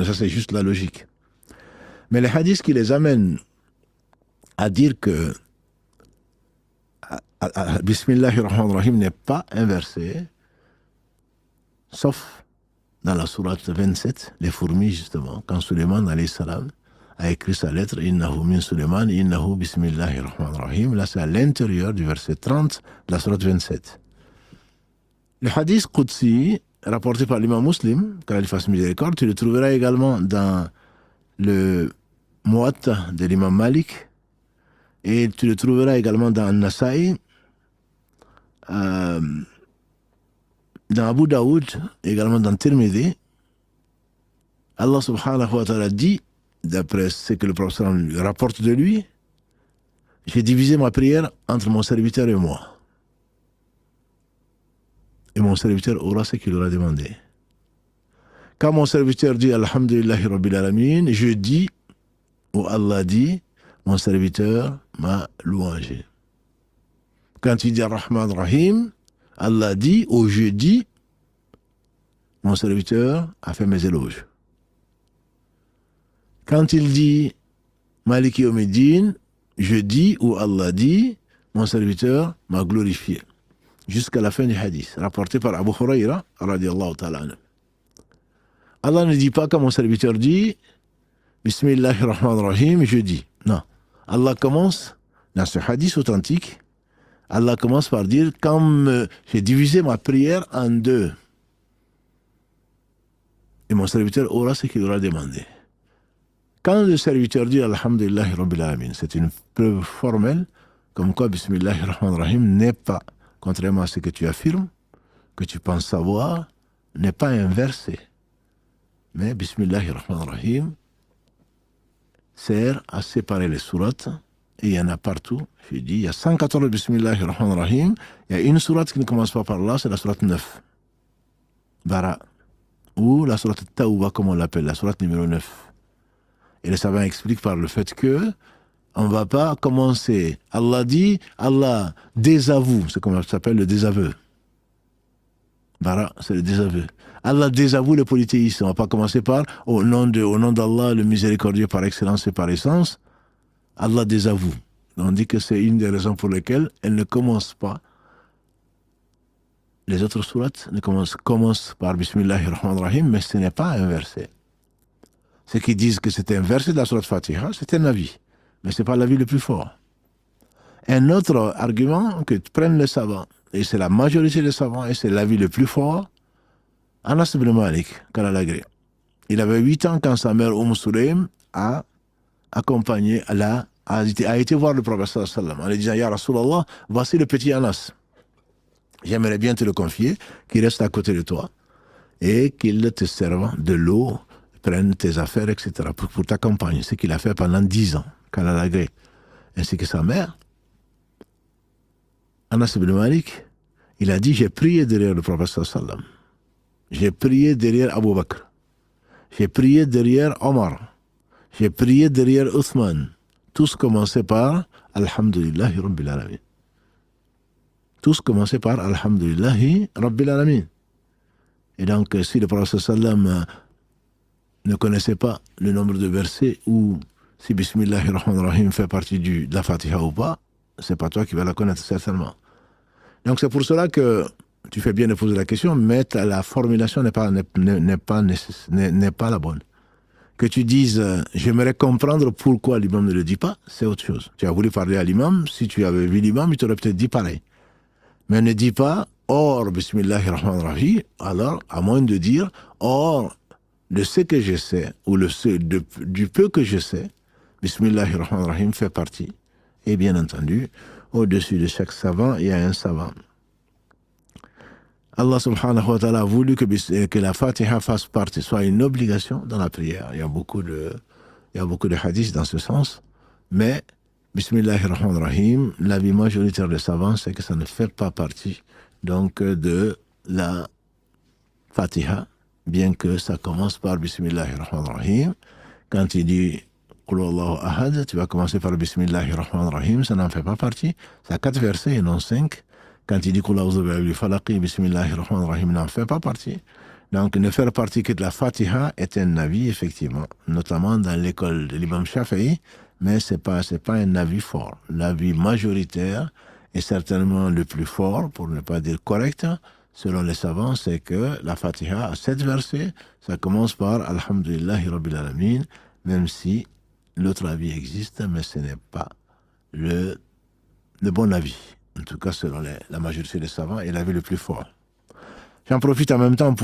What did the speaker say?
Mais ça, c'est juste la logique. Mais les hadiths qui les amènent à dire que Bismillahirrahmanirrahim n'est pas inversé, sauf dans la sourate 27, les fourmis justement, quand Suleiman alayhi salam a écrit sa lettre, Innahu min Suleiman, Innahu Bismillahirrahmanirrahim. Là, c'est à l'intérieur du verset 30 de la sourate 27. Le hadith Qudsi, rapporté par l'imam Muslim, qu'Allah lui fasse miséricorde, tu le trouveras également dans le Muwatta de l'imam Malik, et tu le trouveras également dans Nasaï, dans Abu Daoud, également dans Tirmidhi. Allah subhanahu wa ta'ala dit, d'après ce que le prophète rapporte de lui, j'ai divisé ma prière entre mon serviteur et moi. Et mon serviteur aura ce qu'il aura demandé. Quand mon serviteur dit Alhamdulillahi Rabbil Alamin, je dis, ou Allah dit, mon serviteur m'a louangé. Quand il dit Ar-Rahman Rahim, Allah dit, ou je dis, mon serviteur a fait mes éloges. Quand il dit Maliki Yawmiddin, je dis, ou Allah dit, mon serviteur m'a glorifié. Jusqu'à la fin du hadith, rapporté par Abu Huraira, radiallahu ta'ala anhu. Allah ne dit pas quand mon serviteur dit Bismillahirrahmanirrahim, je dis. Non. Allah commence, dans ce hadith authentique, Allah commence par dire quand j'ai divisé ma prière en deux. Et mon serviteur aura ce qu'il aura demandé. Quand le serviteur dit Alhamdulillahi Rabbil Alamin, c'est une preuve formelle comme quoi Bismillahirrahmanirrahim n'est pas, contrairement à ce que tu affirmes, que tu penses savoir, n'est pas inversé. Mais Bismillahirrahmanirrahim sert à séparer les sourates, et il y en a partout. Je dis, il y a 114 Bismillahirrahmanirrahim, il y a une sourate qui ne commence pas par là, c'est la sourate 9. Bara. Ou la sourate Tawbah, comme on l'appelle, la sourate numéro 9. Et les savants expliquent par le fait que on ne va pas commencer. Allah dit, Allah désavoue, c'est comme ça s'appelle le désaveu. Bara, c'est le désaveu. Allah désavoue le polythéisme. On ne va pas commencer par au nom d'Allah, le miséricordieux par excellence et par essence. Allah désavoue. On dit que c'est une des raisons pour lesquelles elle ne commence pas. Les autres sourates commencent par Bismillahirrahmanirrahim, mais ce n'est pas inversé. Ceux qui disent que c'est inversé de la sourate Fatiha, c'est un avis. Mais ce n'est pas l'avis le plus fort. Un autre argument que prennent les savants, et c'est la majorité des savants, et c'est l'avis le plus fort, Anas ibn Malik, qu'Allah l'agrée. Il avait 8 ans quand sa mère Sulaym a accompagné, a été voir le prophète sallallahu alayhi wa sallam en lui disant Ya Rasulallah, voici le petit Anas. J'aimerais bien te le confier, qu'il reste à côté de toi et qu'il te serve de l'eau, prenne tes affaires, etc. pour t'accompagner. Ce qu'il a fait pendant 10 ans, qu'Allah l'agrée. Ainsi que sa mère. Anas ibn Malik, il a dit, j'ai prié derrière le prophète sallallahu alayhi wa sallam. J'ai prié derrière Abu Bakr. J'ai prié derrière Omar. J'ai prié derrière Uthman. Tous commençaient par Alhamdulillahi Rabbil Alamin. Tous commençaient par Alhamdulillahi Rabbil Alamin. Et donc, si le prophète sallallahu alayhi wa sallam ne connaissait pas le nombre de versets ou si Bismillahirrahmanirrahim fait partie de la Fatiha ou pas, c'est pas toi qui vas la connaître certainement. Donc c'est pour cela que tu fais bien de poser la question, mais la formulation n'est pas la bonne. Que tu dises, j'aimerais comprendre pourquoi l'imam ne le dit pas, c'est autre chose. Tu as voulu parler à l'imam, si tu avais vu l'imam, il t'aurait peut-être dit pareil. Mais ne dis pas, or Bismillahirrahmanirrahim, alors à moins de dire, or de ce que je sais, ou du peu que je sais, Bismillahirrahmanirrahim fait partie. Et bien entendu, au-dessus de chaque savant, il y a un savant. Allah subhanahu wa ta'ala a voulu que la Fatiha fasse partie, soit une obligation dans la prière. Il y a beaucoup de hadiths dans ce sens. Mais, Bismillahirrahmanirrahim, l'avis majoritaire des savants, c'est que ça ne fait pas partie donc de la Fatiha, bien que ça commence par Bismillahirrahmanirrahim. Quand il dit Qul Allahu Ahad, tu vas commencer par Bismillahirrahmanirrahim, ça n'en fait pas partie. C'est à 4 versets et non 5. Quand il dit Qul A'udhu bi'Rabbil Falaq, Bismillahirrahmanirrahim n'en fait pas partie. Donc, ne faire partie que de la Fatiha est un avis, effectivement, notamment dans l'école de l'imam Shafi'i, mais c'est pas un avis fort. L'avis majoritaire est certainement le plus fort, pour ne pas dire correct, selon les savants, c'est que la Fatiha a 7 versets, ça commence par Alhamdulillahi Rabbil Alamin, même si l'autre avis existe, mais ce n'est pas le bon avis. En tout cas, selon la majorité des savants, et l'avis le plus fort. J'en profite en même temps pour